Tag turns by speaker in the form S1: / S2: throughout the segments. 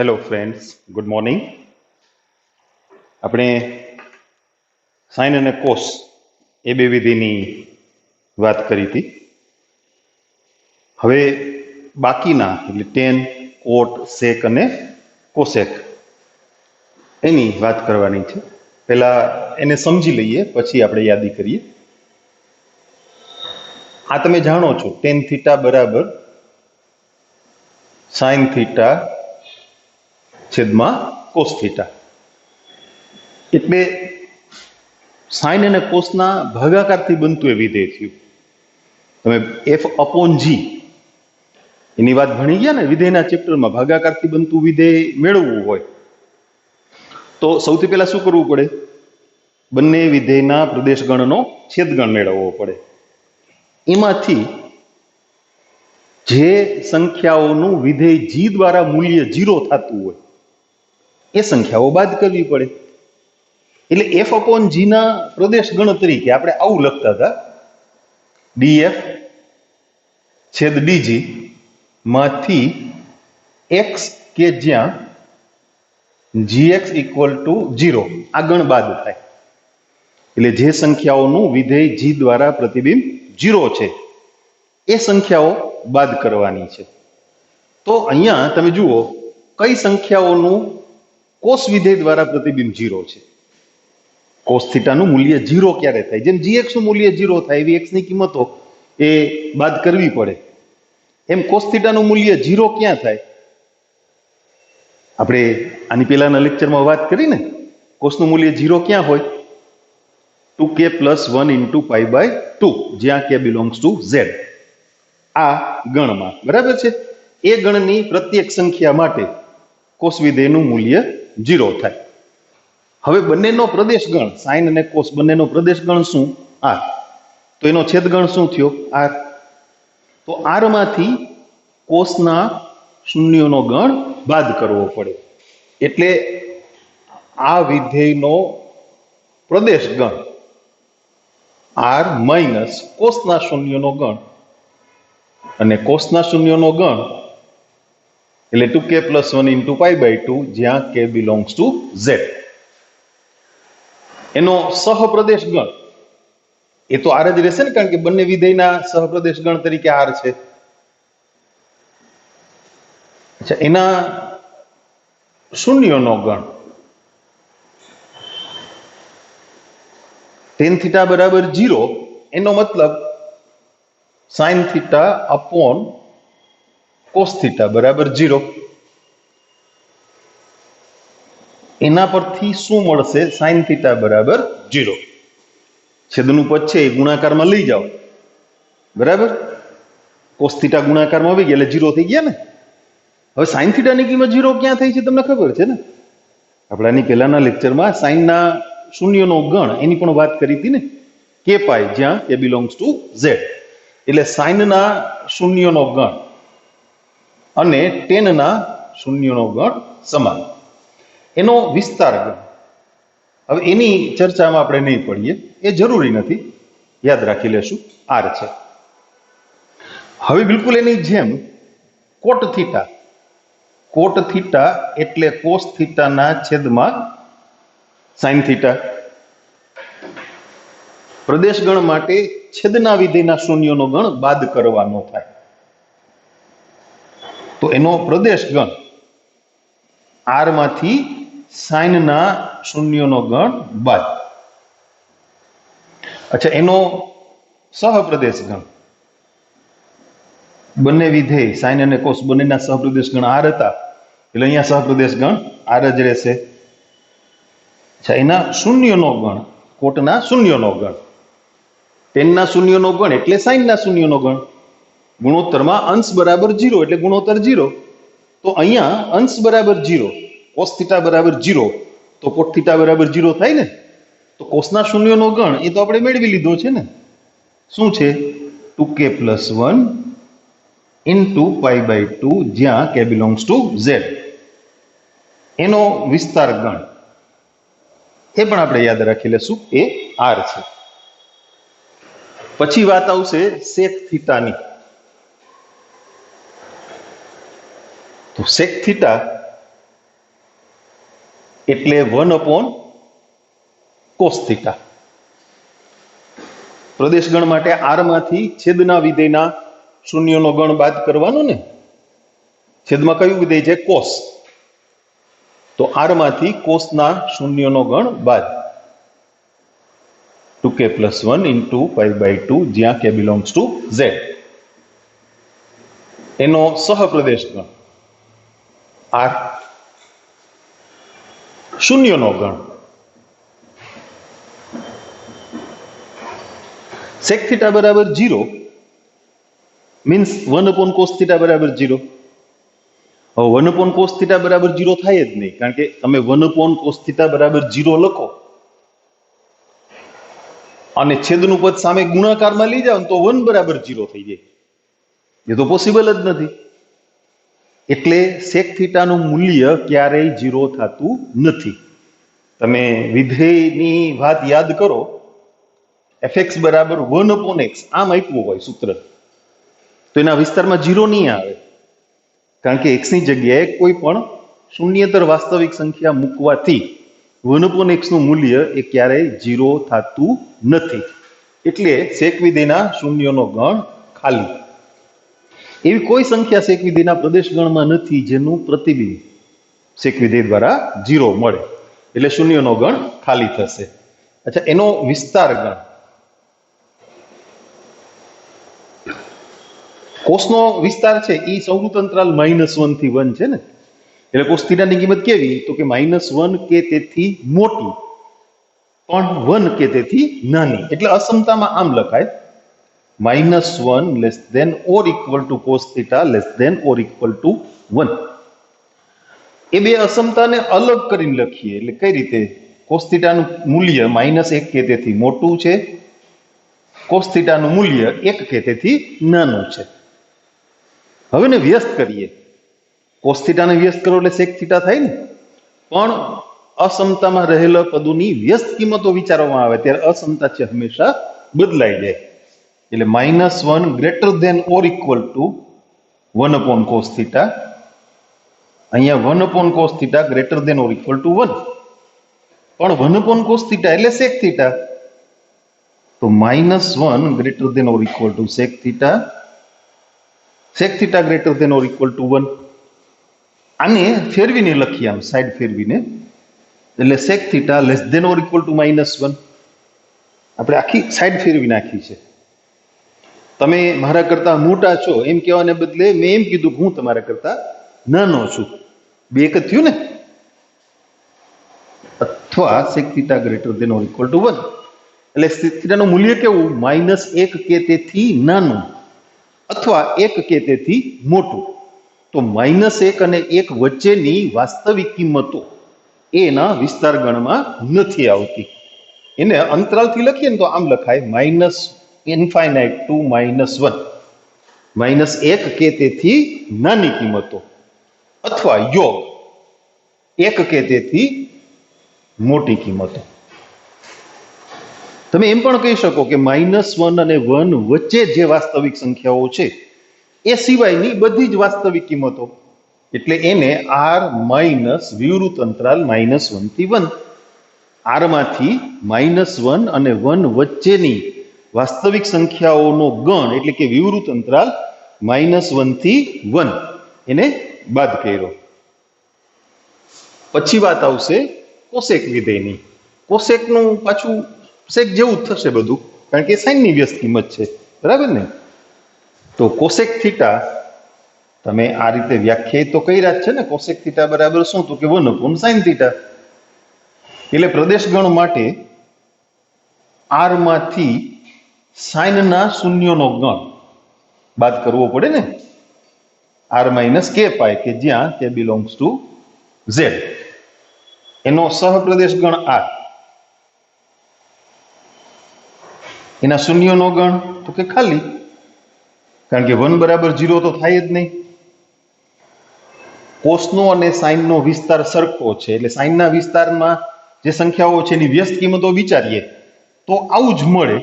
S1: Hello friends, good morning. આપણે sign અને cos એ બે વિધિની વાત કરી હતી. હવે બાકીના એટલે ટેન, કોટ, સેક અને કોસેક એની વાત કરવાની છે. પહેલા એને સમજી લઈએ, પછી આપણે યાદી કરીએ. આ તમે જાણો છો, ટેન થીટા બરાબર સાઇન થીટા છેદમાં કોસ થીટા. એટલે સાઇન અને કોસના ભાગાકારથી બનતું એ વિધેય થયું. તમે એફ અપોન જી એની વાત ભણી ગયા ને વિધેયના ચેપ્ટરમાં. ભાગાકારથી બનતું વિધેય મેળવવું હોય તો સૌથી પહેલા શું કરવું પડે? બંને વિધેયના પ્રદેશગણનો છેદગણ મેળવવો પડે. એમાંથી જે સંખ્યાઓનું વિધેય જી દ્વારા મૂલ્ય 0 થતું હોય એ સંખ્યાઓ બાદ કરવી પડે. એટલે એફ અપોન જી ના પ્રદેશ ગણ તરીકે આપણે આવું લખતા હતા, ડીએફ છેદ ડીજી માંથી એક્સ કે જ્યાં જીએક્સ ઇક્વલ ટુ 0 આ ગણ બાદ થાય. એટલે જે સંખ્યાઓનું વિધેય જી દ્વારા પ્રતિબિંબ 0 છે એ સંખ્યાઓ બાદ કરવાની છે. તો અહીંયા તમે જુઓ કઈ સંખ્યાઓનું કોસ વિધેય દ્વારા પ્રતિબિંબ 0 છે. કોસ થીટાનું મૂલ્ય 0 ક્યારે થાય? જેમ જીએક્સ નું મૂલ્ય 0 થાય એવી એક્સ ની કિંમતો એ બાદ કરવી પડે. એમ કોસ થીટાનું મૂલ્ય 0 ક્યાં થાય? આપણે આની પહેલાના લેક્ચરમાં વાત કરી ને, કોસનું મૂલ્ય 0 ક્યાં હોય? 2k + 1 × π/2 જ્યાં k બિલોંગ્સ ટુ z. આ ગણમાં બરાબર છે. એ ગણની પ્રત્યેક સંખ્યા માટે કોસ વિધેયનું મૂલ્ય 0 થાય. હવે બંનેનો પ્રદેશ ગણ સાઇન અને કોસ બંનેનો પ્રદેશ ગણ શું? r. તો એનો છેદગણ શું થયો? r. તો r માંથી કોસના શૂન્યોનો ગણ બાદ કરવો પડે. એટલે આ વિધેયનો પ્રદેશ ગણ r માઇનસ કોસના શૂન્યનો ગણ, અને કોસના શૂન્યનો ગણ એટલે 2k + 1 × π/2 જ્યાં k બિલોંગ્સ ટુ z. એનો સહપ્રદેશ ગણ એ તો r જ રહેશે ને, કારણ કે બંને વિધેયના સહપ્રદેશ ગણ તરીકે r છે. અચ્છા, એના શૂન્યનો ગણ ટેન થીટા બરાબર 0. એનો મતલબ sine theta upon cos theta બરાબર 0. એના પરથી શું મળશે? સાઇન થીટા બરાબર 0. છેદનું પદ છે એ ગુણાકારમાં લઈ જાઓ, બરાબર. કોસ થીટા ગુણાકારમાં આવી ગયા એટલે 0 થઈ ગયા ને. હવે સાઇન થીટાની કિંમત 0 ક્યાં થઈ છે તમને ખબર છે ને? આપણાની પહેલાના લેક્ચરમાં સાઇનના શૂન્યનો ગણ એની પણ વાત કરી હતી ને, કે પાઈ જ્યાં કે બિલોંગ્સ ટુ z. એટલે સાઇનના શૂન્યનો ગણ અને ટેનના શૂન્યનો ગણ સમાન. એનો વિસ્તાર ગણ. હવે એની ચર્ચામાં આપણે નહીં પડીએ, એ જરૂરી નથી, યાદ રાખી લેશું r છે. હવે બિલકુલ એની જેમ કોટ થીટા. કોટ થીટા એટલે કોસ થીટાના છેદમાં સાઇન થીટા. પ્રદેશ ગણ માટે છેદના વિધેયના શૂન્યનો ગણ બાદ કરવાનો થાય. તો એનો પ્રદેશ ગણ r માંથી સાઇનના શૂન્યનો ગણ બાદ. અચ્છા, એનો સહપ્રદેશ ગણ બંને વિધેય સાઇન અને કોસ બંનેના સહપ્રદેશ ગણ r હતા એટલે અહીંયા સહપ્રદેશ ગણ r જ રહેશે. અચ્છા, એના શૂન્યનો ગણ કોટના શૂન્યનો ગણ, ટેનના શૂન્યનો ગણ એટલે સાઇનના શૂન્યનો ગણ. ગુણોત્તરમાં અંશ બરાબર 0 એટલે ગુણોત્તર 0. તો અહીંયા અંશ બરાબર 0, કોસ થીટા બરાબર 0, તો કોટ થીટા બરાબર 0 થાય ને. તો કોસના શૂન્યનો ગણ એ તો આપણે મેળવી લીધો છે ને. શું છે? 2k + 1 × π/2 જ્યાં k બિલોંગ્સ ટુ z. એનો વિસ્તાર ગણ એ પણ આપણે યાદ રાખી લેશું, એ r છે. પછી વાત આવશે સેક થીટાની. તો સેક થીટા એટલે 1/cos θ. પ્રદેશ ગણ માટે r માંથી છેદના વિધેયના શૂન્યનો ગણ બાદ કરવાનો ને. છેદમાં કયું વિધેય છે? કોસ. તો r માંથી કોસના શૂન્યનો ગણ બાદ 2k + 1 × π/2 જ્યાં k belongs to z. એનો સહપ્રદેશ ગણ r, શૂન્યનો ગણ sec θ બરાબર 0 મીન્સ 1/cos θ બરાબર 0. હવે 1/cos θ બરાબર 0 થાય જ નહીં, કારણ કે તમે 1/cos θ બરાબર 0 લખો અને છેદનું પદ સામે ગુણાકારમાં લઈ જાઓ તો 1 બરાબર 0 થઈ જાય. એ તો પોસિબલ જ નથી. એટલે sec θ નું મૂલ્ય ક્યારેય 0 થતું નથી. તમે વિધેયની વાત યાદ કરો, fx બરાબર 1/x આમ આપ્યું હોય સૂત્ર, તો એના વિસ્તારમાં 0 નહીં આવે, કારણ કે x ની જગ્યાએ કોઈ પણ શૂન્યેતર વાસ્તવિક સંખ્યા મૂકવાથી 1/x નું મૂલ્ય એ ક્યારેય 0 થતું નથી. એટલે sec વિધેયના શૂન્યનો ગણ ખાલી. એવી કોઈ સંખ્યા sec વિધેયના પ્રદેશ ગણમાં નથી જેનું પ્રતિબિંબ sec વિધેય દ્વારા 0 મળે. એટલે શૂન્યનો ગણ ખાલી થશે. અચ્છા, એનો વિસ્તાર ગણ કોસનો વિસ્તાર છે એ સંવૃત અંતરાલ -1 થી 1 છે ને. એટલે cos θ ની કિંમત કેવી? તો કે -1 કે તેથી મોટી પણ 1 કે તેથી નાની. એટલે અસમતામાં આમ લખાય -1 < cos θ < 1. એ બે અસમતાને અલગ કરીને લખીએ. એટલે કઈ રીતે? cos θ નું મૂલ્ય -1 કે તેથી મોટું છે, cos θ નું મૂલ્ય 1 કે તેથી નાનું છે. હવે ને વ્યસ્ત કરીએ. cos θ ને વ્યસ્ત કરો એટલે sec θ થાય ને. પણ અસમતામાં રહેલા પદોની વ્યસ્ત કિંમતો વિચારવામાં આવે ત્યારે અસમતા છે હંમેશા બદલાઈ જાય. એટલે -1 > 1/cos θ, અહીંયા 1/cos θ > 1. પણ 1/cos θ એટલે sec θ, તો -1 > sec θ, sec θ > 1. આને ફેરવીને લખીએ, આમ સાઈડ ફેરવીને, એટલે sec θ < -1. આપણે આખી સાઈડ ફેરવી નાખી છે. તમે મારા કરતા મોટા છો એમ કહેવાને બદલે મેં એમ કીધું હું તમારા કરતા નાનો છું. બે એક જ થયું ને. અથવા sec θ > 1. એટલે sec θ નું મૂલ્ય કેવું? -1 કે તેથી નાનું અથવા 1 કે તેથી મોટું. તો -1 અને 1 વચ્ચેની વાસ્તવિક કિંમતો એના વિસ્તાર ગણમાં નથી આવતી. એને અંતરાલથી લખીએ ને તો આમ લખાય -∞ to -1. -1 કે તેથી નાની કિંમતો અથવા યોગ 1 કે તેથી મોટી કિંમતો. તમે એમ પણ કહી શકો કે -1 અને 1 વચ્ચે જે વાસ્તવિક સંખ્યાઓ છે એ સિવાયની બધી જ વાસ્તવિક કિંમતો. એટલે એને r - વિવૃત અંતરાલ -1 થી 1. r માંથી -1 અને 1 વચ્ચેની વાસ્તવિક સંખ્યાઓનો ગણ એટલે કે વિવૃત અંતરાલ -1 થી 1 એને બાદ કર્યો. પછી વાત આવશે કોસેક વિધેયની. કોસેકનું પાછું સેક જેવું જ થશે બધું, કારણ કે સાઈનની વ્યસ્ત કિંમત છે, બરાબર ને. તો કોસેક થીટા તમે આ રીતે વ્યાખ્યાયિત તો કર્યા જ છે ને. કોસેક થીટા બરાબર શું? તો કે 1/sin θ. એટલે પ્રદેશ ગણ માટે r માંથી સાઈનના શૂન્યનો ગણ બાદ કરવો પડે ને. r - k π કે જ્યાં k belongs to z. એનો સહપ્રદેશ ગણ r. એના શૂન્યનો ગણ તો કે ખાલી, કારણ કે 1 = 0 તો થાય જ નહીં. કોસનો અને સાઈનનો વિસ્તાર સરખો છે, એટલે સાઈનના વિસ્તારમાં જે સંખ્યાઓ છે એની વ્યસ્ત કિંમતો વિચારીએ તો આવું જ મળે.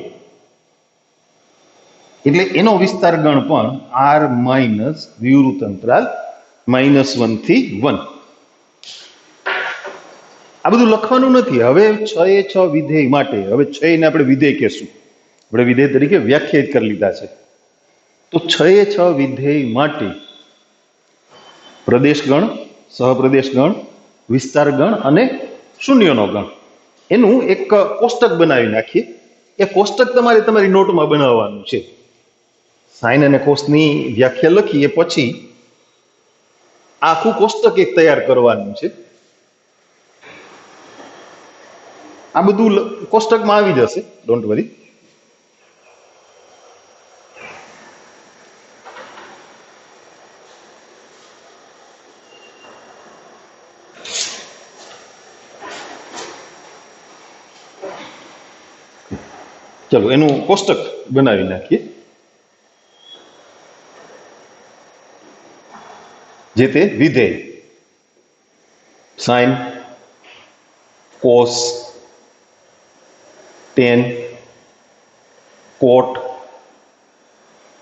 S1: એટલે એનો વિસ્તાર ગણ પણ r - વિવૃત અંતરાલ -1 થી 1. આ બધું લખવાનું નથી. હવે 6 વિધેય માટે, હવે 6 ને આપણે વિધેય કહેશું, આપણે વિધેય તરીકે વ્યાખ્યાયિત કરી લીધા છે. તો 6 વિધેય માટે પ્રદેશ ગણ, સહપ્રદેશ ગણ, વિસ્તાર ગણ અને શૂન્યનો ગણ, એનું એક કોષ્ટક બનાવી નાખીએ. એ કોષ્ટક તમારે તમારી નોટમાં બનાવવાનું છે. સાઇન અને કોસની વ્યાખ્યા લખી એ પછી આખું કોષ્ટક એક તૈયાર કરવાનું છે. આ બધું કોષ્ટકમાં આવી જશે, ડોન્ટ વરી. ચલો એનું કોષ્ટક બનાવી નાખીએ. જે તે વિધેય સાઇન, કોસ, ટેન, કોટ,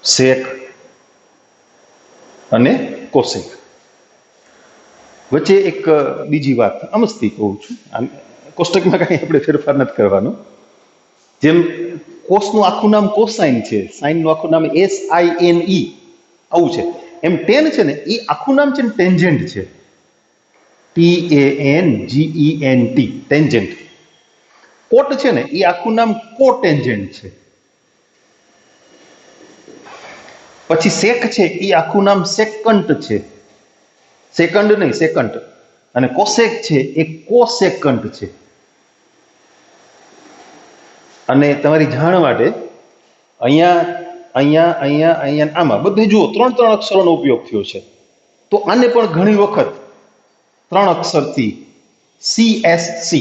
S1: સેક અને કોસેક. વચ્ચે એક બીજી વાત અમસ્તી કહું છું, કોષ્ટકમાં કાંઈ આપણે ફેરફાર નથી કરવાનો. જેમ કોસનું આખું નામ કોસાઇન છે, સાઇનનું આખું નામ SINE આવું છે, એમ ટેન છે ને એ આખું નામ છે ને ટેન્જેન્ટ છે, TANGENT, ટેન્જેન્ટ. કોટ છે ને એ આખું નામ કોટેન્જેન્ટ છે. પછી સેક છે એ આખું નામ સેકન્ટ છે, સેકન્ડ નહીં સેકન્ટ. અને કોસેક છે એ કોસેકન્ટ છે. અને તમારી જાણ માટે અહીંયા અહીંયા અહીંયા અહીંયા આમાં બધે જુઓ 3 અક્ષરોનો ઉપયોગ થયો છે. તો આને પણ ઘણી વખત 3 અક્ષરથી CSC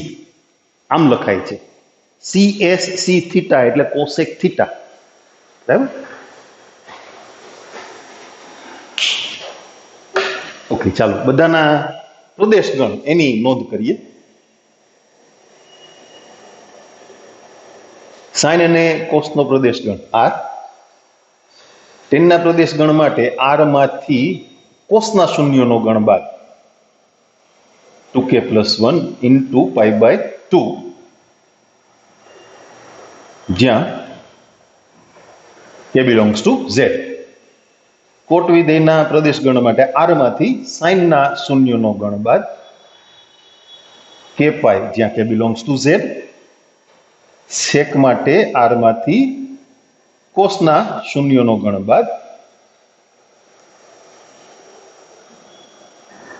S1: આમ લખાય છે. CSC થીટા એટલે કોસેક થીટા, બરાબર. ઓકે, ચાલો બધાના પ્રદેશ ગણ એની નોંધ કરીએ. સાઇન અને કોસનો પ્રદેશ ગણ R. ટેનના પ્રદેશ ગણ માટે R માંથી કોસના શૂન્યનો ગણ બાદ 2k + 1 into π/2, જ્યાં k belongs to Z. કોટ વિધેયના પ્રદેશ ગણ માટે R માંથી સાઇનના શૂન્યનો ગણ બાદ k π, જ્યાં k belongs to Z. સેક માટે R માંથી કોસના શૂન્યનો ગણ બાદ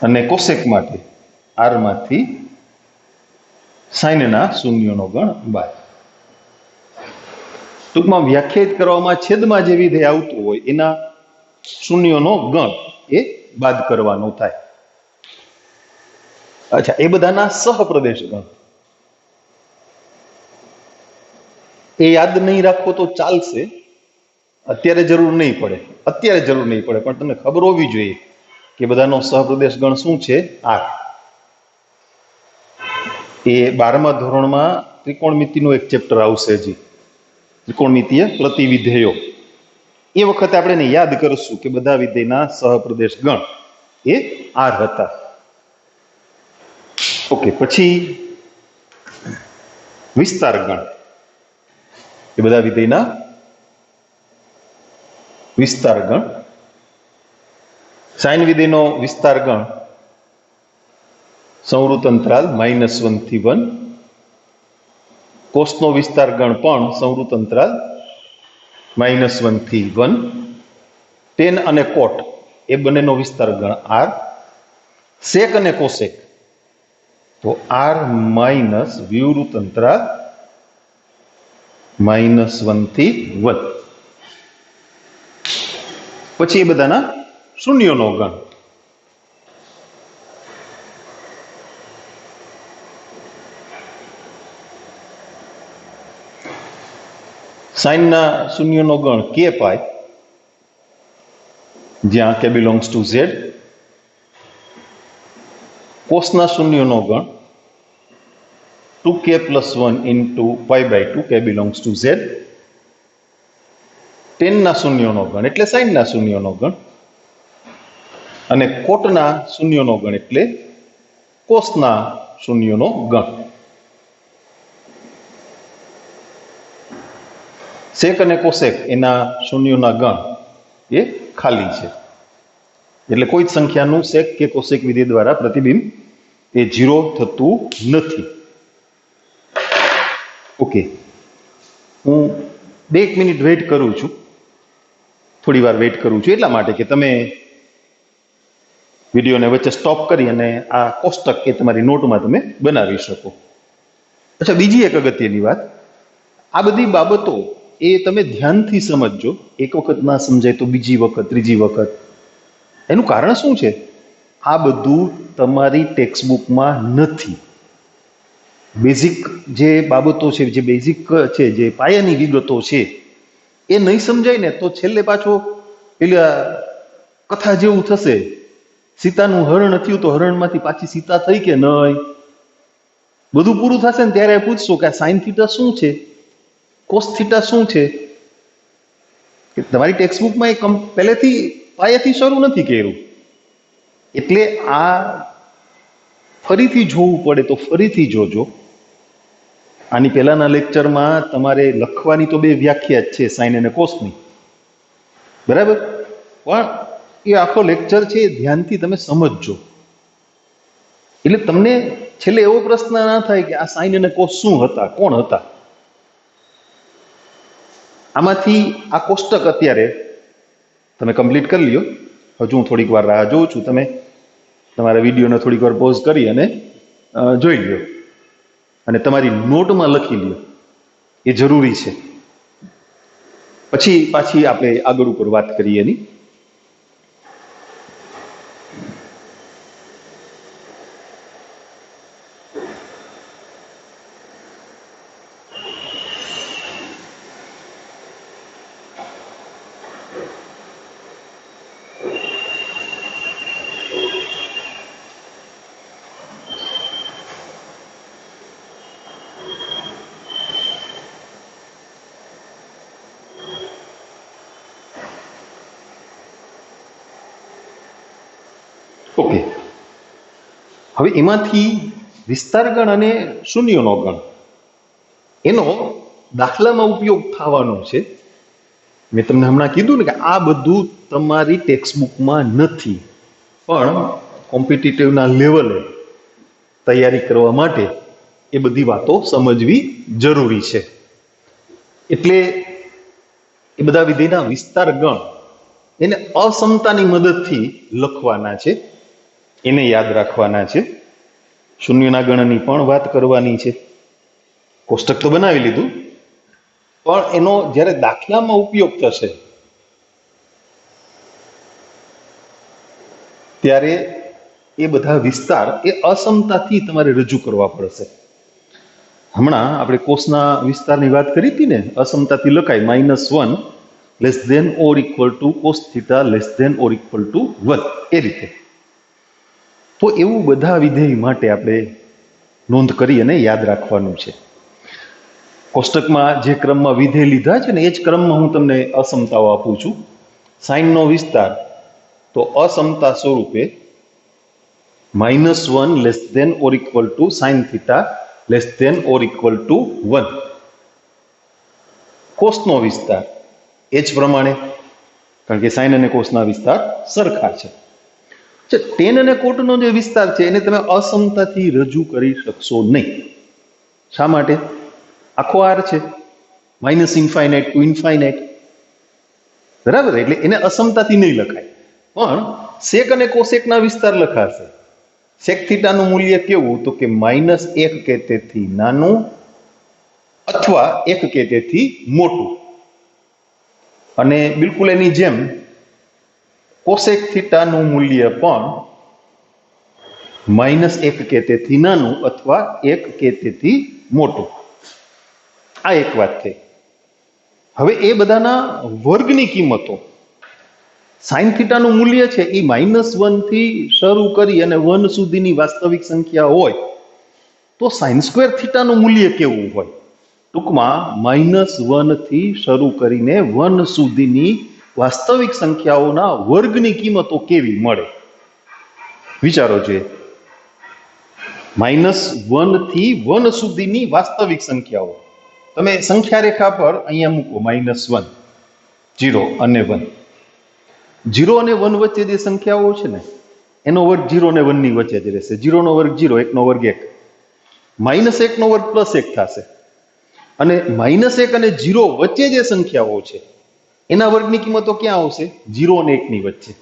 S1: અને કોસેક માટે R માંથી સાઇનના શૂન્યનો ગણ બાદ. ટૂંકમાં વ્યાખ્યાયિત કરવામાં છેદમાં જે વિધેય આવતું હોય એના શૂન્યનો ગણ એ બાદ કરવાનો થાય. અચ્છા, એ બધાના સહપ્રદેશ ગણ એ યાદ નહીં રાખો તો ચાલશે, અત્યારે જરૂર નહીં પડે, પણ તમને ખબર હોવી જોઈએ કે બધાનો સહપ્રદેશ ગણ શું છે. R. એ 12મા ધોરણમાં ત્રિકોણમિતિનું એક ચેપ્ટર આવશે, હજી ત્રિકોણમિતિય પ્રતિવિધેયો. એ વખતે આપણે એને યાદ કરશું કે બધા વિધેયના સહપ્રદેશ ગણ એ R હતા. ઓકે, પછી વિસ્તાર ગણ એ બધા વિધેયના વિસ્તાર ગણ. સાઇન વિધેયનો વિસ્તાર ગણ સંવૃત અંતરાલ -1 થી 1. કોસનો વિસ્તાર ગણ પણ સંવૃત અંતરાલ -1 થી 1. ટેન અને કોટ એ બંનેનો વિસ્તાર ગણ R. સેક અને કોસેક તો R માઇનસ વિવૃત અંતરાલ -1 થી 1. પછી એ બધાના શૂન્યનો ગણ. સાઇનના શૂન્યનો ગણ k π, જ્યાં k belongs to Z. કોસના શૂન્યનો ગણ 2k + 1 into π/2, k belongs to Z. ટેનના શૂન્યનો ગણ એટલે સાઇનના શૂન્યનો ગણ, અને કોટના શૂન્યનો ગણ એટલે કોસના શૂન્યનો ગણ. સેક અને કોસેક એના શૂન્યોના ગણ એ ખાલી છે, એટલે કોઈ જ સંખ્યાનું સેક કે કોસેક વિધેય દ્વારા પ્રતિબિંબ એ 0 થતું નથી. ઓકે, હું 2 મિનિટ વેઇટ કરું છું, થોડી વાર વેઇટ કરું છું એટલા માટે કે તમે વિડીયોને વચ્ચે સ્ટોપ કરી અને આ કોષ્ટક એ તમારી નોટમાં તમે બનાવી શકો. અચ્છા, બીજી એક અગત્યની વાત, આ બધી બાબતો એ તમે ધ્યાનથી સમજજો. એક વખત ના સમજાય તો બીજી વખત, ત્રીજી વખત. એનું કારણ શું છે? આ બધું તમારી ટેક્સ્ટબુકમાં નથી. બેઝિક જે બાબતો છે, જે બેઝિક છે, જે પાયાની વિગતો છે, એ નહીં સમજાય ને તો છેલ્લે પાછો પેલા કથા જેવું થશે. સીતાનું હરણ થયું તો હરણમાંથી પાછી સીતા થઈ કે નહીં? બધું પૂરું થશે ને ત્યારે પૂછશો કે આ સાઇન થીટા શું છે, કોસ થીટા શું છે? તમારી ટેક્સ્ટબુકમાં એ પહેલેથી પાયાથી શરૂ નથી કર્યું. એટલે આ ફરીથી જોવું પડે તો ફરીથી જોજો. આની પહેલાના લેક્ચરમાં તમારે લખવાની તો 2 વ્યાખ્યા જ છે, સાઇન અને કોસની, બરાબર? પણ એ આખો લેક્ચર છે એ ધ્યાનથી તમે સમજજો, એટલે તમને છેલ્લે એવો પ્રશ્ન ના થાય કે આ સાઇન અને કોસ શું હતા, કોણ હતા. આમાંથી આ કોષ્ટક અત્યારે તમે કમ્પ્લીટ કરી લ્યો. હજુ હું થોડીક વાર રાહ જોઉં છું. તમે તમારા વિડીયોને થોડીક વાર પોઝ કરી અને જોઈ લ્યો અને તમારી નોટમાં લખી લ્યો, એ જરૂરી છે. પછી પાછી આપણે આગળ ઉપર વાત કરીએ એની. ઓકે, હવે એમાંથી વિસ્તાર ગણ અને શૂન્યનો ગણ એનો દાખલામાં ઉપયોગ થવાનો છે. મેં તમને હમણાં કીધું ને કે આ બધું તમારી ટેક્સ્ટબુકમાં નથી, પણ કોમ્પિટિટિવના લેવલે તૈયારી કરવા માટે એ બધી વાતો સમજવી જરૂરી છે. એટલે એ બધા વિધેયના વિસ્તાર ગણ એને અસમતાની મદદથી લખવાના છે, એને યાદ રાખવાના છે. શૂન્યના ગણની પણ વાત કરવાની છે. કોષ્ટક તો બનાવી લીધું, પણ એનો જ્યારે દાખલામાં ઉપયોગ થશે ત્યારે એ બધા વિસ્તાર એ અસમતાથી તમારે રજૂ કરવા પડશે. હમણાં આપણે કોષના વિસ્તારની વાત કરી હતી ને, અસમતાથી લખાય -1 less than or equal to cos theta less than or equal to 1, એ રીતે. તો એવું બધા વિધેય માટે આપણે નોંધ કરી અને યાદ રાખવાનું છે. કોષ્ટકમાં જે ક્રમમાં વિધેય લીધા છે ને એ જ ક્રમમાં હું તમને અસમતાઓ આપું છું. સાઇનનો વિસ્તાર તો અસમતા સ્વરૂપે -1 less than or equal to sine theta less than or equal to 1. કોસનો વિસ્તાર એ જ પ્રમાણે, કારણ કે સાઇન અને કોસના વિસ્તાર સરખા છે. ટેન અને કોટનો જે વિસ્તાર છે એને તમે અસમતાથી રજૂ કરી શકશો નહીં. શા માટે? આખો આર છે, -ઇન્ફાઇનાઇટ ટુ ઇન્ફાઇનાઇટ, બરાબર? એટલે એને અસમતાથી નહીં લખાય. પણ સેક અને કોસેકના વિસ્તાર લખાશે. સેક થીટાનું મૂલ્ય કેવું? તો કે -1 કે તેથી નાનું અથવા 1 કે તેથી મોટું. અને બિલકુલ એની જેમ કોસેક થીટાનું મૂલ્ય પણ -1 કે તેથી નાનું અથવા 1 કે તેથી મોટું. આ એક વાત થઈ. હવે એ બધાના વર્ગની કિંમતો, સાઇન થીટાનું મૂલ્ય છે એ -1 થી શરૂ કરી અને 1 સુધીની વાસ્તવિક સંખ્યા હોય તો સાઇન સ્ક્વેર થીટાનું મૂલ્ય કેવું હોય? ટૂંકમાં -1 થી શરૂ કરીને 1 સુધીની વાસ્તવિક સંખ્યાઓના વર્ગની કિંમતો કેવી મળે? વિચારો જોઈએ. -1 થી 1 સુધીની વાસ્તવિક સંખ્યાઓ તમે સંખ્યા રેખા પર અહીંયા મૂકો -1, 0 અને 1. 0 અને 1 વચ્ચે જે સંખ્યાઓ છે ને એનો વર્ગ 0 અને 1 ની વચ્ચે જ રહેશે. 0 નો વર્ગ 0, 1 નો વર્ગ 1, -1 નો વર્ગ +1 થશે. અને -1 અને 0 વચ્ચે જે સંખ્યાઓ છે એના વર્ગની કિંમતો ક્યાં આવશે? 0 અને 1 ની વચ્ચે.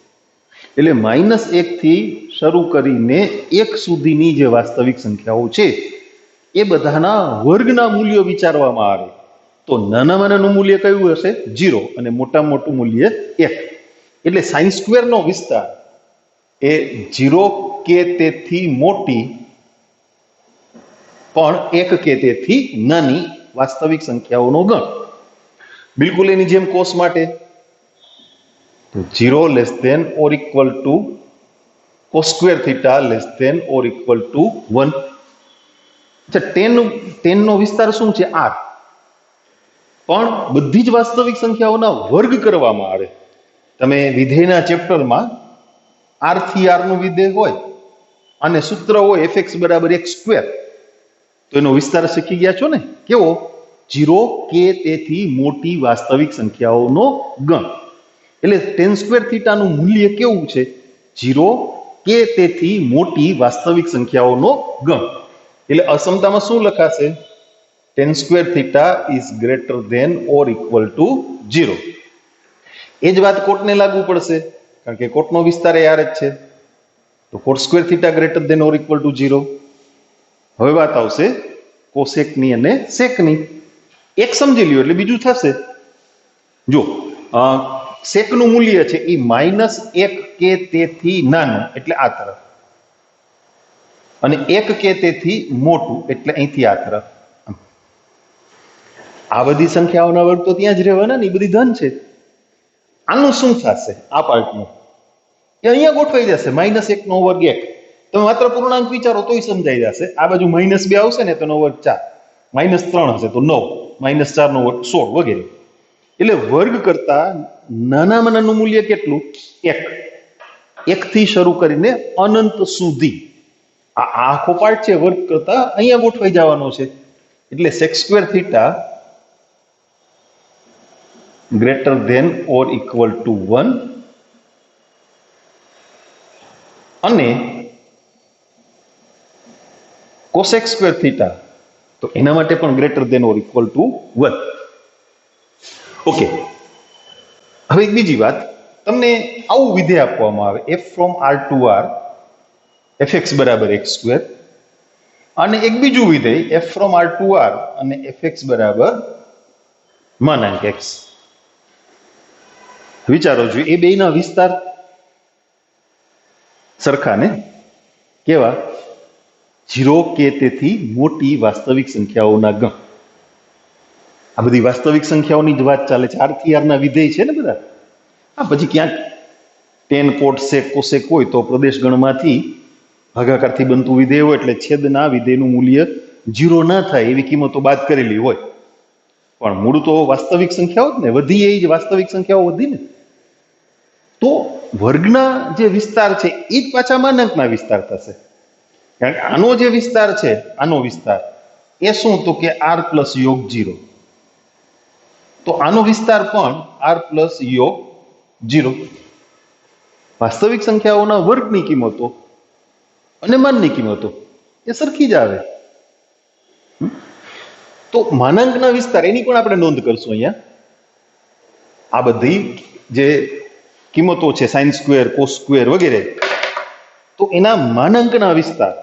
S1: એટલે -1 થી શરૂ કરીને 1 સુધીની જે વાસ્તવિક સંખ્યાઓ છે એ બધાના વર્ગના મૂલ્યો વિચારવામાં આવે તો નાનામાં નાનું મૂલ્ય કયું હશે? 0, અને મોટામાં મોટું મૂલ્ય 1. એટલે સાઇન સ્ક્વેરનો વિસ્તાર એ 0 કે તેથી મોટી પણ 1 કે તેથી નાની વાસ્તવિક સંખ્યાઓનો ગણ. બિલકુલ એની જેમ કોસ માટે તો 0 less than or equal to cos square theta less than or equal to 1. tan નો વિસ્તાર શું છે? r. પણ બધી જ વાસ્તવિક સંખ્યાઓના વર્ગ કરવામાં આવે. તમે વિધેયના ચેપ્ટરમાં r થી r નું વિધેય હોય અને સૂત્ર હોય fx બરાબર x સ્ક્વેર, તો એનો વિસ્તાર શીખી ગયા છો ને? કેવો? 0 કે તેથી મોટી વાસ્તવિક સંખ્યાઓનો ગણ. એટલે tan સ્ક્વેર થીટાનું મૂલ્ય કેવું છે? 0 કે તેથી મોટી વાસ્તવિક સંખ્યાઓનો ગણ. એટલે અસમતામાં શું લખાશે? tan square theta is greater than or equal to 0. એ જ વાત કોટને લાગુ પડશે, કારણ કે કોટનો વિસ્તાર એ r જ છે. તો cos square theta greater than or equal to 0. હવે વાત આવશે કોસેકની અને સેકની. એક સમજી લ્યો એટલે બીજું થશે. જો સેકનું મૂલ્ય છે એ -1 કે તેથી નાનું એટલે આ તરફ, અને 1 કે તેથી મોટું એટલે અહીંથી આ તરફ. આ બધી સંખ્યાઓના વર્ગ તો ત્યાં જ રહેવાના ને, એ બધી ધન છે. આનું શું થશે? આ પાર્ટનું એ અહીંયા ગોઠવાઈ જશે. -1 નો વર્ગ 1. તમે માત્ર પૂર્ણાંક વિચારો તોય સમજાઈ જશે. આ બાજુ -2 આવશે ને તો નો વર્ગ 4, -3 હશે તો 9, -4 નો વર્ગ 16 વગેરે. એટલે વર્ગ કરતા નાનામાં નાનું મૂલ્ય કેટલું? 1. 1 થી શરૂ કરીને અનંત સુધી આ આખો પાર્ટ છે વર્ગ કરતા અહીંયા ગોઠવાઈ જવાનો છે. એટલે sec square theta greater than or equal to 1 અને કોસેક સ્ક્વેર થીટા તો એના માટે પણ greater than or equal to 1. Okay, હવે એક બીજી વાત, તમને આવું વિધેય આપવામાં આવે f from r two r fx બરાબર x સ્ક્વેર, અને એક બીજું વિધેય f from r two r અને fx બરાબર -x. વિચારો જોઈએ, એ બેયના વિસ્તાર સરખા ને? કેવા? 0 કે તેથી મોટી વાસ્તવિક સંખ્યાઓના ગણ. આ બધી વાસ્તવિક સંખ્યાઓની જ વાત ચાલે છે. r થી r ના વિધેય છે ને બધા. હા, પછી ક્યાંક tan cot sec cosec હોય તો પ્રદેશ ગણમાંથી ભાગાકારથી બનતું વિધેય હોય એટલે છેદના વિધેયનું મૂલ્ય 0 ના થાય એવી કિંમતો બાદ કરેલી હોય. પણ મૂળ તો વાસ્તવિક સંખ્યાઓ જ ને, વધી એ જ વાસ્તવિક સંખ્યાઓ વધી ને. તો વર્ગના જે વિસ્તાર છે એ જ પાછા માનાંકના વિસ્તાર થશે. કારણ કે આનો જે વિસ્તાર છે, આનો વિસ્તાર એ શું? તો કે r પ્લસ યોગ 0. તો આનો વિસ્તાર પણ r પ્લસ યોગ 0. વાસ્તવિક સંખ્યાઓના વર્ગની કિંમતો અને માનની કિંમતો એ સરખી જ આવે. તો માનાંકના વિસ્તાર એની પણ આપણે નોંધ કરશું અહીંયા. આ બધી જે કિંમતો છે સાઇન સ્ક્વેર, કોસ સ્ક્વેર વગેરે, તો એના માનાંકના વિસ્તાર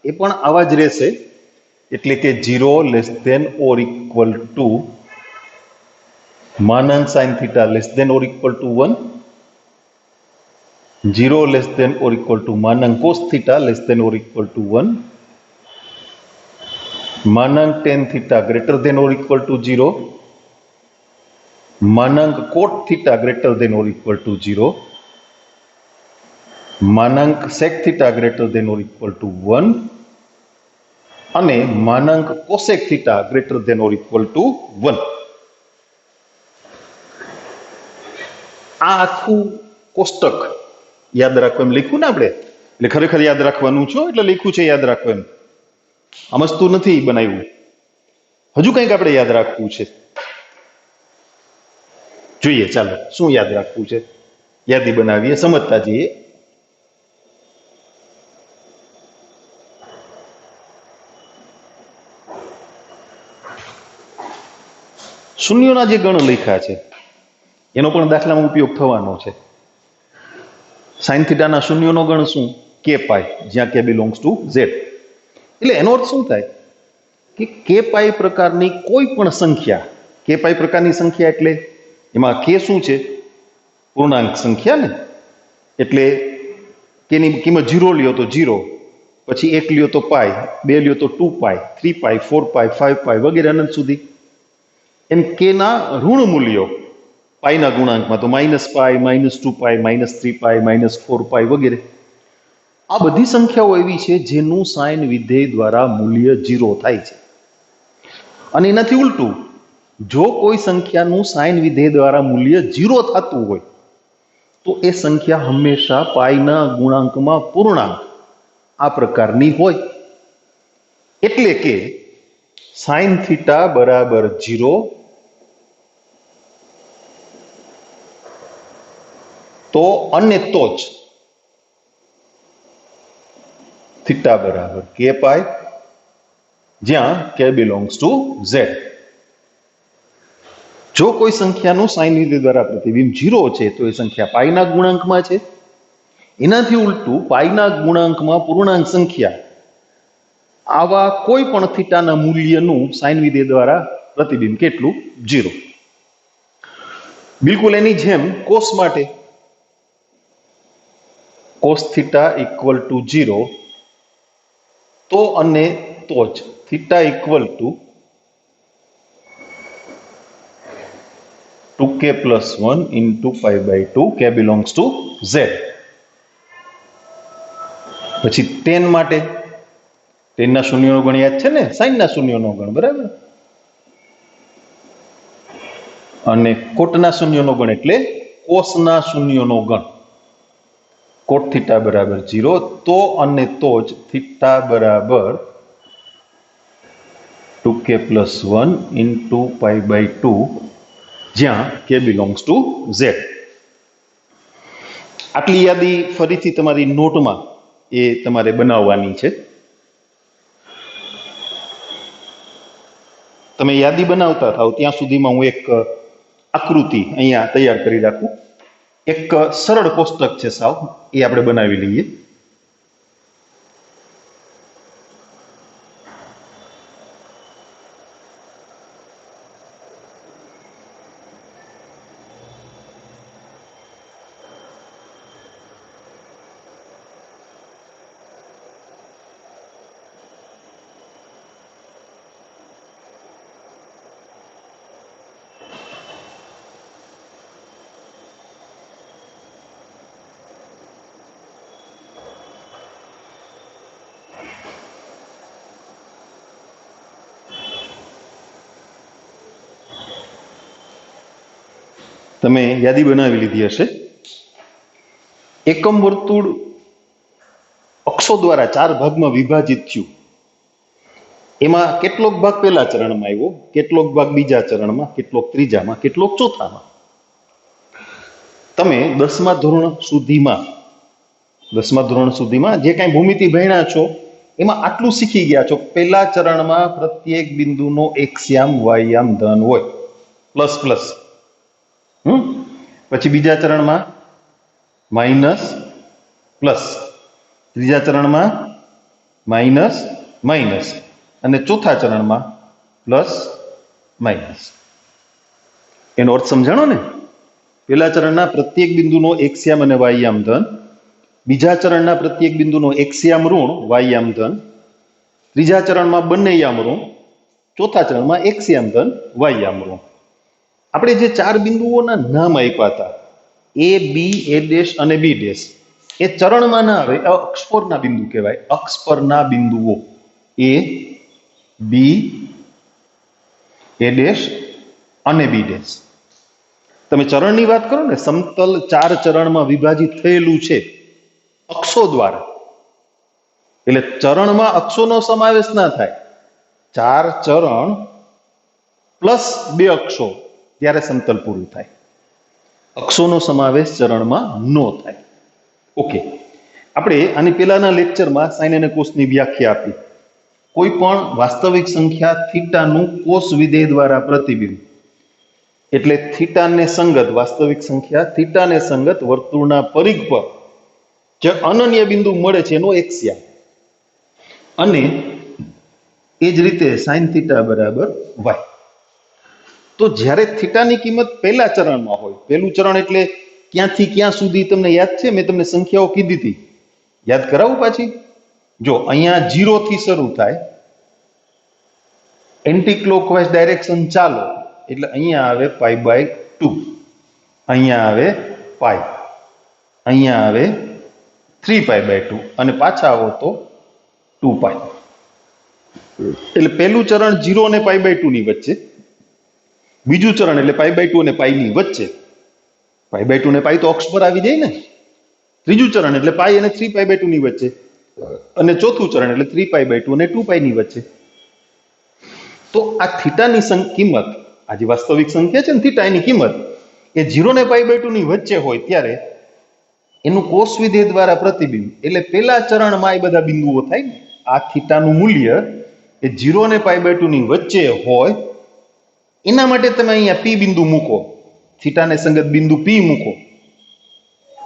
S1: એ પણ આવા જ રહેશે. એટલે કે 0 less than or equal to માનાંક sine theta less than or equal to 1, 0 less than or equal to માનાંક cos theta less than or equal to 1, માનાંક tan theta greater than or equal to 0, માનાંક cot theta greater than or equal to 0, માનાંક sec theta greater than or equal to 1 અને માનાંક cosec theta greater than or equal to 1. આ આખું કોષ્ટક યાદ રાખો એમ લખ્યું ને આપણે, એટલે ખરેખર યાદ રાખવાનું છો એટલે લખ્યું છે યાદ રાખો એમ. સમજતું નથી બનાવ્યું. હજુ કંઈક આપણે યાદ રાખવું છે. જોઈએ, ચાલો શું યાદ રાખવું છે, યાદી બનાવીએ, સમજતા જઈએ. શૂન્યોના જે ગણ લખ્યા છે એનો પણ દાખલામાં ઉપયોગ થવાનો છે. સાઇન થીટાના શૂન્યોનો ગણ શું? કે પાઈ, જ્યાં કે બિલોંગ્સ ટુ ઝેડ. એટલે એનો અર્થ શું થાય કે કે પાઈ પ્રકારની કોઈ પણ સંખ્યા, કે પાઈ પ્રકારની સંખ્યા એટલે એમાં કે શું છે? પૂર્ણાંક સંખ્યા ને. એટલે કેની કિંમત 0 લ્યો તો 0, પછી 1 લ્યો તો પાઈ, 2 લ્યો તો 2 પાઈ, 3 પાઈ, 4 પાઈ, 5 પાઈ વગેરે અનંત સુધી. એમ કેના ઋણ મૂલ્યો પાઈના ગુણાંકમાં તો -પાઈ, -2 પાઈ, -3 પાઈ, -4 પાઈ વગેરે. આ બધી સંખ્યાઓ એવી છે જેનું સાઇન વિધેય દ્વારા મૂલ્ય 0 થાય છે. અને એનાથી ઉલટું, જો કોઈ સંખ્યાનું સાઇન વિધેય દ્વારા મૂલ્ય 0 થતું હોય તો એ સંખ્યા હંમેશા પાઈના ગુણાંકમાં પૂર્ણાંક આ પ્રકારની હોય. એટલે કે સાઇન થીટા બરાબર 0 તો અને તો જ થીટા બરાબર કે પાઈ, જ્યાં કે બિલોંગ્સ ટુ ઝેડ. જો કોઈ સંખ્યાનું સાઇન વિધેય દ્વારા પ્રતિબિંબ 0 છે તો એ સંખ્યા પાઈના ગુણાંકમાં છે. એનાથી ઉલટું, પાઈના ગુણાંકમાં પૂર્ણાંક સંખ્યા આવા કોઈ પણ થીટાના મૂલ્યનું સાઇન વિધેય દ્વારા પ્રતિબિંબ કેટલું? 0. બિલકુલ એની જેમ કોસ માટે કોસ થીટા ઇક્વલ ટુ 0 તો અને તો જ theta equal to 2k + 1 into π/2 k belongs to z. પછી tan માટે tan ના શૂન્યનો ગણ યાદ છે ને, sin ના શૂન્યનો ગણ, બરાબર. અને cot ના શૂન્યનો ગણ એટલે cos ના શૂન્યનો ગણ. cot થીટા બરાબર 0 તો અને તો જ થીટા બરાબર 2k + 1 into π/2 જ્યાં k belongs to z. આટલી યાદી ફરીથી તમારી નોટમાં એ તમારે બનાવવાની છે. તમે યાદી બનાવતા થાવ ત્યાં સુધીમાં હું એક આકૃતિ અહીંયા તૈયાર કરી રાખું. એક સરળ કોષ્ટક છે સાવ, એ આપણે બનાવી લઈએ. તમે યાદી બનાવી લીધી હશે. એકમ વર્તુળ અક્ષો દ્વારા 4 ભાગમાં વિભાજિત થયું. એમાં કેટલોક ભાગ પહેલા ચરણમાં આવ્યો, કેટલોક ભાગ બીજા ચરણમાં, કેટલોક ત્રીજામાં, કેટલોક ચોથામાં. તમે 10મા ધોરણ સુધીમાં જે કાંઈ ભૂમિતિ ભણ્યા છો એમાં આટલું શીખી ગયા છો. પહેલા ચરણમાં પ્રત્યેક બિંદુનો એક્સયામ વાયયામ ધન હોય, પ્લસ પ્લસ. પછી બીજા ચરણમાં માઇનસ પ્લસ, ત્રીજા ચરણમાં માઇનસ માઇનસ, અને ચોથા ચરણમાં પ્લસ માઇનસ. એનો અર્થ સમજાણો ને? પહેલા ચરણના પ્રત્યેક બિંદુનો એક્સયામ અને વાયયામ ધન, બીજા ચરણના પ્રત્યેક બિંદુનો એક્સયામ ઋણ વાયયામ ધન, ત્રીજા ચરણમાં બંને યામ ઋણ, ચોથા ચરણમાં એક્સયામ ધન વાયયામ ઋણ. આપણે જે 4 બિંદુઓના નામ આપ્યા હતા, એ, બી, એ ડેશ અને બી ડેશ, એ ચરણમાં ના આવે, અક્ષ પરના બિંદુ કહેવાય. અક્ષ પરના બિંદુઓ એ, બી, એ ડેશ અને બી ડેશ. તમે ચરણની વાત કરો ને, સમતલ 4 ચરણમાં વિભાજિત થયેલું છે અક્ષો દ્વારા, એટલે ચરણમાં અક્ષોનો સમાવેશ ના થાય. 4 ચરણ પ્લસ 2 અક્ષો ત્યારે સમતલ પૂરું થાય. અક્ષોનો સમાવેશ ચરણમાં ન થાય. ઓકે, આપણે આની પહેલાના લેક્ચરમાં સાઇન અને કોસની વ્યાખ્યા આપી. કોઈ પણ વાસ્તવિક સંખ્યા થીટાનું કોસ વિધેય દ્વારા પ્રતિબિંબ, એટલે થીટાને સંગત વાસ્તવિક સંખ્યા થીટાને સંગત વર્તુળના પરિઘ પર જે અનન્ય બિંદુ મળે છે એનો એક્સિયા. અને એ જ રીતે સાઇન થીટા બરાબર વાય. તો જ્યારે થીટાની કિંમત પહેલા ચરણમાં હોય, પહેલું ચરણ એટલે ક્યાંથી ક્યાં સુધી તમને યાદ છે? મેં તમને સંખ્યાઓ કીધી હતી, યાદ કરાવું પાછી? જો અહીંયા 0 થી શરૂ થાય, એન્ટી ક્લોકવાઇઝ ડાયરેક્શન ચાલો એટલે અહીંયા આવે π/2, અહીંયા આવે પાઈ, અહીંયા આવે 3π/2 અને પાછા આવો તો 2π. એટલે પહેલું ચરણ 0 અને π/2 ની વચ્ચે, બીજું ચરણ એટલે π/2 અને પાઈ ની વચ્ચે. π/2 ને પાઈ તો અક્ષ પર આવી જાય ને. ત્રીજું ચરણ એટલે પાઈ અને 3π/2 ની વચ્ચે, અને ચોથું ચરણ એટલે 3π/2 અને 2π ની વચ્ચે. તો આ થીટાની કિંમત, આ જે વાસ્તવિક સંખ્યા છે ને થીટા, એની કિંમત એ 0 ને π/2 ની વચ્ચે હોય ત્યારે એનું કોસ વિધેય દ્વારા પ્રતિબિંબ, એટલે પેલા ચરણમાં એ બધા બિંદુઓ થાય ને, આ થીટાનું મૂલ્ય એ 0 અને π/2 ની વચ્ચે હોય. એના માટે તમે અહીંયા પી બિંદુ મૂકો, થીટાને સંગત બિંદુ પી મૂકો,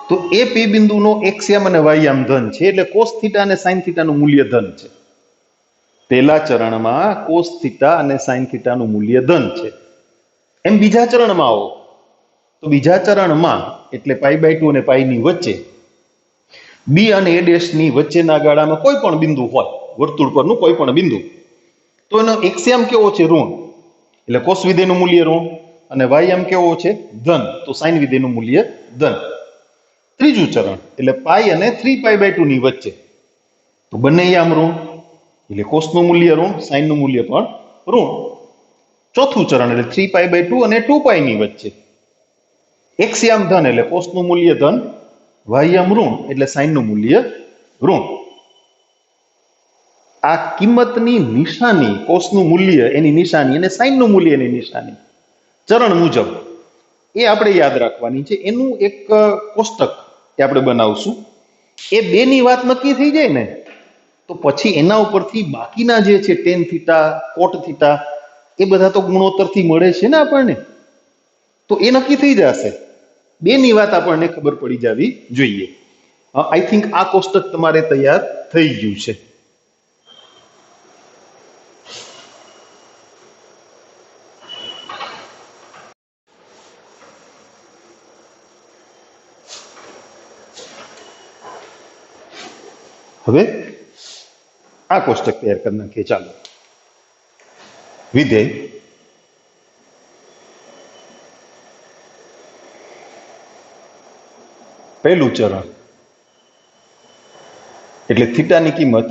S1: તો એ પી બિંદુનો એક્સયામ અને વાયયામ ધન છે, એટલે કોસ થીટા અને સાઇન થીટાનું મૂલ્ય ધન છે. પહેલા ચરણમાં કોસ થીટા અને સાઇન થીટાનું મૂલ્ય ધન છે. એમ બીજા ચરણમાં આવો તો બીજા ચરણમાં એટલે π/2 અને પાઈ ની વચ્ચે બી અને એ ડેશ ની વચ્ચેના ગાળામાં કોઈ પણ બિંદુ હોય, વર્તુળ પરનું કોઈ પણ બિંદુ, તો એનો એક્સયામ કેવો છે? ઋણ, એટલે કોસ વિધેયનું મૂલ્ય ઋણ, અને વાયયામ કેવો છે? ધન, તો સાઇન વિધેયનું મૂલ્ય ધન. ત્રીજું ચરણ એટલે પાઈ અને 3π/2 ની વચ્ચે, તો બંને યામ ઋણ, એટલે કોસનું મૂલ્ય ઋણ, સાઇનનું મૂલ્ય પણ ઋણ. ચોથું ચરણ એટલે 3π/2 અને 2π ની વચ્ચે, એક્સયામ ધન, એટલે કોસનું મૂલ્ય ધન, વાયયામ ઋણ, એટલે સાઇનનું મૂલ્ય ઋણ. આ કિંમતની નિશાની, કોસનું મૂલ્ય એની નિશાની અને સાઇનનું મૂલ્ય એની નિશાની ચરણ મુજબ એ આપણે યાદ રાખવાની છે. એનું એક કોષ્ટક એ આપણે બનાવશું. એ બેની વાત નક્કી થઈ જાય ને તો પછી એના ઉપરથી બાકીના જે છે ટેન થીટા, કોટ થીટા, એ બધા તો ગુણોત્તરથી મળે છે ને આપણને, તો એ નક્કી થઈ જશે. બેની વાત આપણને ખબર પડી જવી જોઈએ. આઈ થિંક આ કોષ્ટક તમારે તૈયાર થઈ ગયું છે. હવે આ કોષ્ટક તૈયાર કરી નાખીએ. ચાલો, વિધેય પહેલું ચરણ એટલે થીટાની કિંમત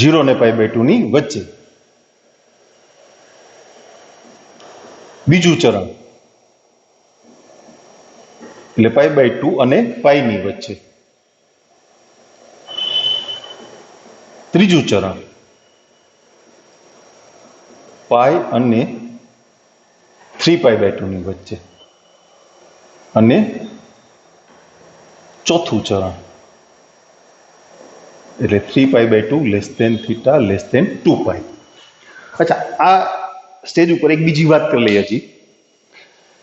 S1: 0 ને π/2 ની વચ્ચે. બીજું ચરણ એટલે π/2 અને પાઈ ની વચ્ચે. ત્રીજું ચરણ પાઈ અને 3π/2 ની વચ્ચે. અને ચોથું ચરણ એટલે 3π/2 θ 2π. અચ્છા, આ સ્ટેજ ઉપર એક બીજી વાત કરી લઈએ. હજી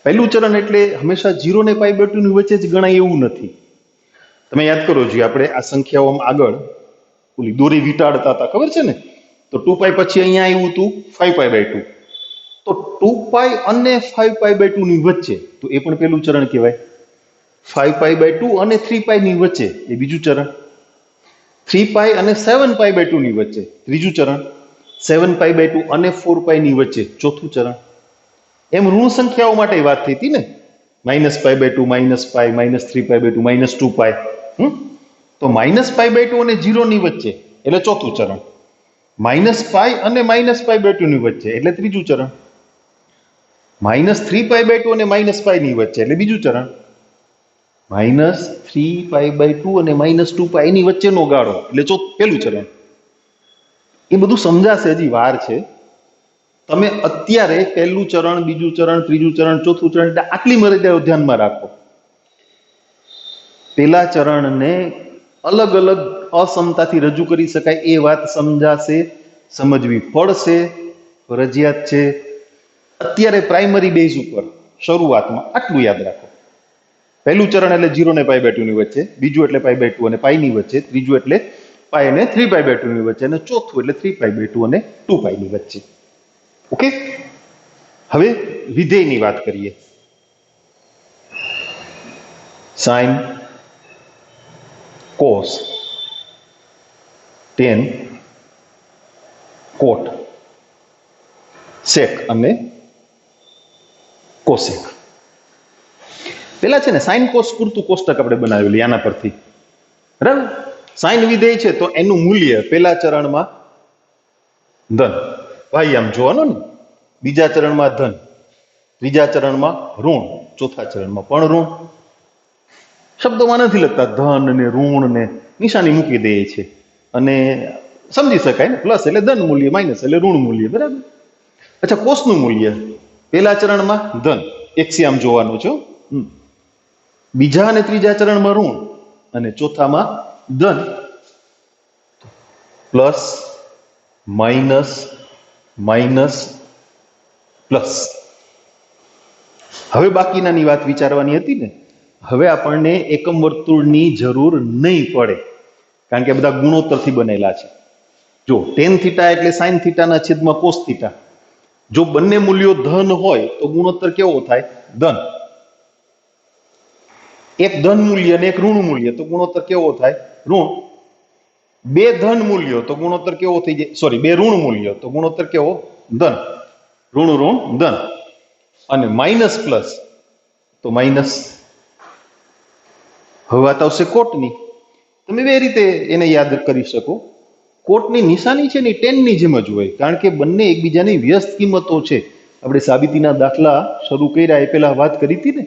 S1: પહેલું ચરણ એટલે હંમેશા 0 ને π/2 ની વચ્ચે જ ગણાય એવું નથી. તમે યાદ કરો જોઈએ, આપણે આ સંખ્યાઓમાં આગળ ઓલી દોરી વીંટાળતા હતા, ખબર છે ને? તો 2π પછી અહીંયા આવ્યું હતું 5π/2. તો 2π અને 5π/2 ની વચ્ચે, તો એ પણ પેલું ચરણ કહેવાય. 5π/2 અને 3π ની વચ્ચે એ બીજું ચરણ. 3π અને 7π/2 ની વચ્ચે ત્રીજું ચરણ. 7π/2 અને 4π ની વચ્ચે ચોથું ચરણ. એમ ઋણ સંખ્યાઓ માટે વાત થઈ હતી ને, -π/2, -π, -3π/2, -2π. તો -π/2 અને 0 ની વચ્ચે એટલે ચોથું ચરણ. -π અને -π/2 ની વચ્ચે એટલે ત્રીજું ચરણ. -3π/2 અને -π ની વચ્ચે એટલે બીજું ચરણ. -3π/2 અને -2π એની વચ્ચેનો ગાળો એટલે પેલું ચરણ. એ બધું સમજાશે, હજી વાર છે. તમે અત્યારે પહેલું ચરણ, બીજું ચરણ, ત્રીજું ચરણ, ચોથું ચરણ એટલે આટલી મર્યાદાઓ ધ્યાનમાં રાખો. પેલા ચરણને અલગ અલગ અસમતાથી રજૂ કરી શકાય એ વાત સમજાશે, સમજવી પડશે, ફરજિયાત છે. અત્યારે પ્રાઇમરી બેઝ ઉપર શરૂઆતમાં આટલું યાદ રાખો. પહેલું ચરણ એટલે 0 ને π/2 ની વચ્ચે, બીજું એટલે π/2 અને π ની વચ્ચે, ત્રીજું એટલે π અને 3π/2 ની વચ્ચે, અને ચોથું એટલે 3π/2 અને 2π ની વચ્ચે. ઓકે, હવે વિધેયની વાત કરીએ. સાઇન, કોસ, ટેન, કોટ, સેક અને કોસેક. પેલા છે ને સાઇન કોસ પૂરતું કોષ્ટક આપણે બનાવેલું આના પરથી, બરાબર. સાઇન વિધેય છે તો એનું મૂલ્ય પેલા ચરણમાં ધન, ભાઈ આમ જોવાનું ને, બીજા ચરણમાં ધન, ત્રીજા ચરણમાં ઋણ, ચોથા ચરણમાં પણ ઋણ. શબ્દોમાં નથી લખતા, ધન ને ઋણ ને નિશાની મૂકી દે છે અને સમજી શકાય ને. પ્લસ એટલે ધન મૂલ્ય, માઇનસ એટલે ઋણ મૂલ્ય, બરાબર. અચ્છા, કોષનું મૂલ્ય પેલા ચરણમાં ધન, એક્સી આમ જોવાનું છે, બીજા અને ત્રીજા ચરણમાં ઋણ અને ચોથામાં ધન. Plus minus minus plus. હવે બાકીનાની વાત વિચારવાની હતી ને. હવે આપણને એકમ વર્તુળની જરૂર નહીં પડે, કારણ કે બધા ગુણોત્તરથી બનેલા છે. જો ટેન થીટા એટલે સાઇન થીટાના છેદમાં કોસ થીટા. જો બંને મૂલ્યો ધન હોય તો ગુણોત્તર કેવો થાય? ધન. એક ધન મૂલ્ય અને એક ઋણ મૂલ્ય તો ગુણોત્તર કેવો થાય? ઋણ. બે ધન મૂલ્યો તો ગુણોત્તર કેવો થઈ જાય? સોરી, બે ઋણ મૂલ્યો તો ગુણોત્તર કેવો? ધન. ઋણ ઋણ ધન. અને માઇનસ પ્લસ તો માઇનસ. હવે વાત આવશે કોટની. તમે બે રીતે એને યાદ કરી શકો. કોટની નિશાની છે ને ટેનની જેમ જ હોય, કારણ કે બંને એકબીજાની વ્યસ્ત કિંમતો છે. આપણે સાબિતીના દાખલા શરૂ કર્યા એ પહેલા વાત કરી હતી ને.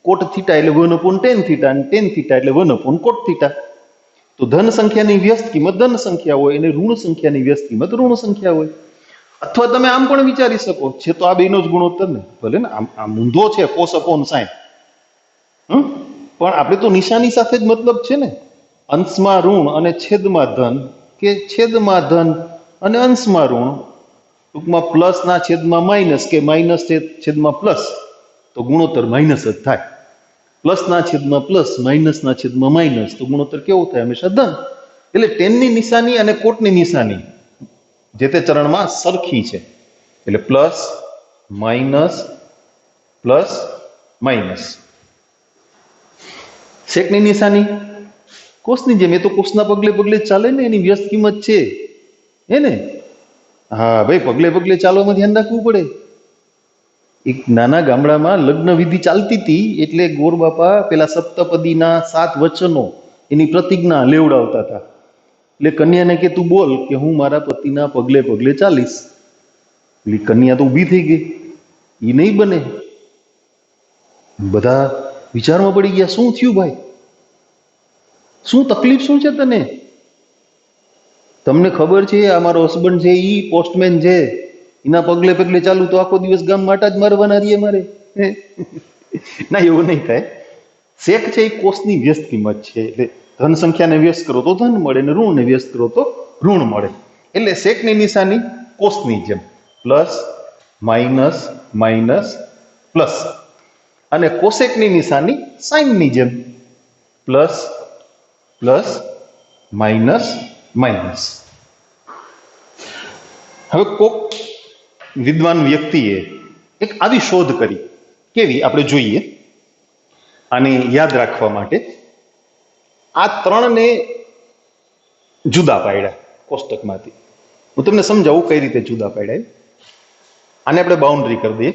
S1: કોટ થીટા એટલે 1/tan થીટા અને ટેન થીટા એટલે 1/cot થીટા. તો ધન સંખ્યાની વ્યસ્ત કિંમત ધન સંખ્યા હોય અને ઋણ સંખ્યાની વ્યસ્ત કિંમત ઋણ સંખ્યા હોય. અથવા તમે આમ પણ વિચારી શકો છે, તો આ બેનો જ ગુણોત્તર ને, ભલે ને આમ ઊંધો છે cos/sin, પણ આપણે તો નિશાની સાથે જ મતલબ છે ને. અંશમાં ઋણ અને છેદમાં ધન, કે છેદમાં ધન અને અંશમાં ઋણ, ટૂંકમાં પ્લસ ના છેદમાં માઇનસ કે માઇનસ છેદમાં પ્લસ, તો ગુણોત્તર માઇનસ જ થાય. પ્લસ ના છેદમાં પ્લસ, માઇનસ ના છેદમાં માઇનસ, તો ગુણોત્તર કેવો થાય? હંમેશા ધન. એટલે ટેનની નિશાની અને કોટની નિશાની જે તે ચરણમાં સરખી છે. એટલે પ્લસ માઇનસ પ્લસ માઇનસ. સેકની નિશાની કોષની જેમ, એ તો કોષના પગલે પગલે ચાલે ને, એની વ્યસ્ત કિંમત છે હે ને. હા ભાઈ, પગલે પગલે ચાલવામાં ધ્યાન રાખવું પડે. એક નાના ગામડામાં લગ્ન વિધિ ચાલતી હતી, એટલે ગોર બાપા પેલા સપ્તપદીના 7 વચનો એની પ્રતિજ્ઞા લેવડાવતા હતા. એટલે કન્યાને કે તું બોલ કે હું મારા પતિના પગલે પગલે ચાલીશ. એટલે કન્યા તો ઊભી થઈ ગઈ, એ નહીં બને. બધા વિચારમાં પડી ગયા, શું થયું ભાઈ? શું તકલીફ શું છે તને? તમને ખબર છે આ મારો હસબન્ડ છે, ઈ પોસ્ટમેન છે, એના પગલે પગલે ચાલુ તો આખો દિવસ ગામ માટે જ મારવાના રહીએ મારે. ના, એવું નહીં થાય. શેક છે એ કોષની વ્યસ્ત કિંમત છે. એટલે ધન સંખ્યાને વ્યસ્ત કરો તો ધન મળે, ને ઋણને વ્યસ્ત કરો તો ઋણ મળે. એટલે શેકની નિશાની કોષની જેમ, પ્લસ માઇનસ માઇનસ પ્લસ. અને કોસેકની નિશાની સાઇનની જેમ, પ્લસ પ્લસ માઇનસ માઇનસ. હવે કોક વિદ્વાન વ્યક્તિએ એક આવી શોધ કરી. કેવી? આપણે જોઈએ. આને યાદ રાખવા માટે આ ત્રણને જુદા પાડ્યા કોષ્ટકમાંથી. હું તમને સમજાવું કઈ રીતે જુદા પાડ્યા. આને આપણે બાઉન્ડ્રી કરી દઈએ.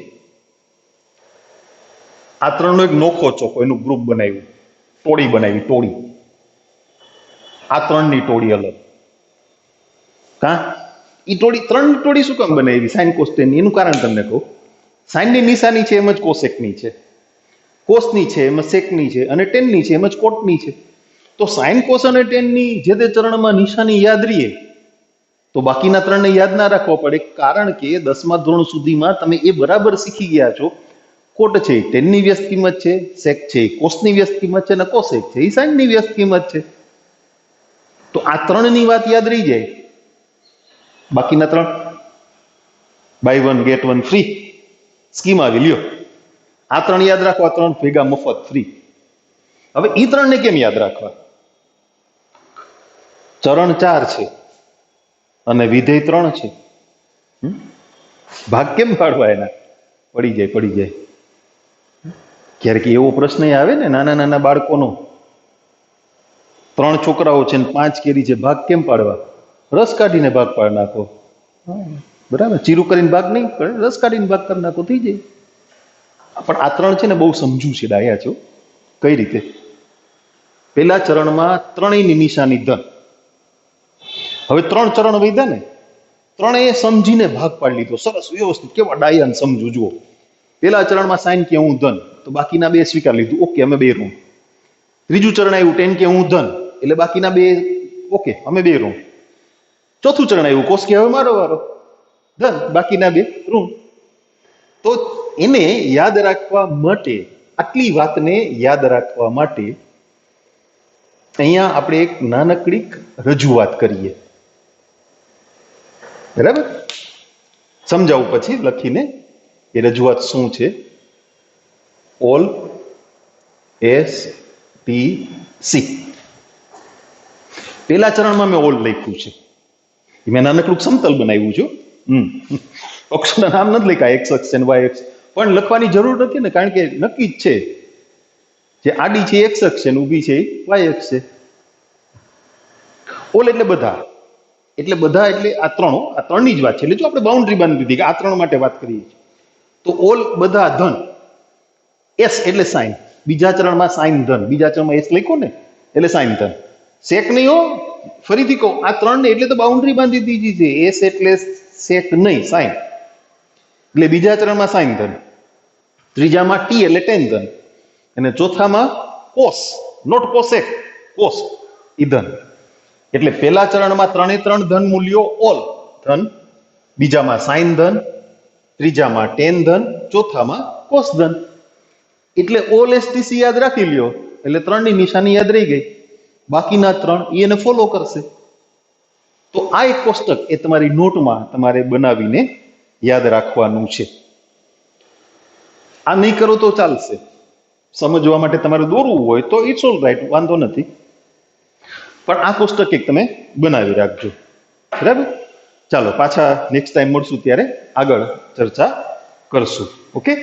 S1: આ ત્રણનો એક નોખો ચોખ્ખો એનું ગ્રુપ બનાવ્યું, ટોળી બનાવી, ટોળી. આ ત્રણની ટોળી અલગ. કા ઈ ટોળી, ત્રણ ટોળી શું કામ બનાવી? Sine cos tan. એનું કારણ તમને કહું. સાઇનની નિશાની છે એમ જ કોસેકની છે. કોસની છે એમાં સેકની છે, અને ટેનની છે એમ જ કોટની છે. તો સાઇન કોસ અને ટેનની જે તે ચરણમાં નિશાની યાદ રહીએ તો બાકીના ત્રણને યાદ ના રાખવા પડે, કારણ કે 10મા ધોરણ સુધીમાં તમે એ બરાબર શીખી ગયા છો. કોટ છે એ ટેનની વ્યસ્ત કિંમત છે, સેક છે એ કોસની વ્યસ્ત કિંમત છે, અને કોસેક છે એ સાઇનની વ્યસ્ત કિંમત છે. તો આ ત્રણની વાત યાદ રહી જાય. બાકીના ત્રણ બાય 1 ગેટ 1 ફ્રી સ્કીમ આવી લ્યો. આ ત્રણ યાદ રાખવા, ત્રણ ભેગા મફત ફ્રી. હવે એ ત્રણને કેમ યાદ રાખવા? ચરણ 4 છે અને વિધેય 3 છે. ભાગ કેમ પાડવા એના? પડી જાય. ક્યારેક એવો પ્રશ્ન આવે ને નાના નાના બાળકોનો, 3 છોકરાઓ છે ને 5 કેરી છે, ભાગ કેમ પાડવા? રસ કાઢીને ભાગ પાડી નાખો. બરાબર, ચીરું કરીને ભાગ નહીં પડે, રસ કાઢીને ભાગ કરી નાખો, થઈ જાય. પણ આ 3 છે ને બહુ સમજુ છે, ડાયા છો. કઈ રીતે? પેલા ચરણમાં ત્રણેયની નિશાની ધન. હવે 3 ચરણ વધ્યા ને, ત્રણેય સમજીને ભાગ પાડી લીધો. સરસ, વ્યવસ્થિત, કેવા ડાયા સમજુ. જુઓ, પેલા ચરણમાં સાઈન કે હું ધન, તો બાકીના 2 સ્વીકાર લીધું, ઓકે અમે 2 રૂમ. ત્રીજું ચરણ આવ્યું ટેન કે હું ધન, એટલે બાકીના 2 ઓકે અમે 2 રૂમ. ચોથું ચરણ આવ્યું કોસ કે હવે મારો વારો, ધન, બાકીના 2 રૂમ. તો એને યાદ રાખવા માટે, આટલી વાતને યાદ રાખવા માટે અહીંયા આપણે એક નાનકડી રજૂઆત કરીએ. બરાબર, સમજાવું પછી લખીને. એ રજૂઆત શું છે? All S T C. પેલા ચરણમાં મેં ઓલ લખ્યું છે, મેં નાનકડું સમતલ બનાવ્યું છે. અક્ષરના નામ નથી લખ્યા, એક્સ અક્ષ અને વાય અક્ષ, પણ લખવાની જરૂર નથી ને, કારણ કે નક્કી જ છે. જે આડી છે એક્સ અક્ષ છે, ઊભી છે વાય અક્ષ છે. ઓલ એટલે બધા, એટલે આ ત્રણની જ વાત છે. એટલે જો આપણે બાઉન્ડ્રી બાંધી દીધી કે આ 3 માટે વાત કરીએ છીએ, તો ઓલ બધા ધન. એસ એટલે સાઇન, બીજા ચરણમાં સાઇન ધન, બીજા ચરણમાં એસ લખ્યો ને એટલે સાઇન ધન. સેક નહીં હો, ફરીથી કહું, આ 3 ને એટલે તો બાઉન્ડ્રી બાંધી દીધી છે. એસ એટલે સેક નહીં, સાઇન, એટલે બીજા ચરણમાં સાઇન ધન, ત્રીજામાં ટી એટલે ટેન ધન, અને ચોથામાં કોસ, નોટ કોસેક, કોસ ઈ ધન. એટલે પેલા ચરણમાં 3 ધન મૂલ્યો ઓલ ધન, બીજામાં સાઇન ધન, ત્રીજામાં ટેન ધન, ચોથામાં કોસ ધન. એટલે ઓલ એસટીસી યાદ રાખી લ્યો, એટલે 3ની નિશાની યાદ રહી ગઈ. બાકીના 3 એને ફોલો કરશે. તો આ એક કોષ્ટક એ તમારી નોટમાં તમારે બનાવીને યાદ રાખવાનું છે. આ નહીં કરો તો ચાલશે, સમજવા માટે તમારે દોરવું હોય તો ઇટ્સ ઓલ રાઈટ, વાંધો નથી. પણ આ કોષ્ટક એક તમે બનાવી રાખજો. બરાબર, ચાલો પાછા નેક્સ્ટ ટાઈમ મળશું ત્યારે આગળ ચર્ચા કરશું. ઓકે.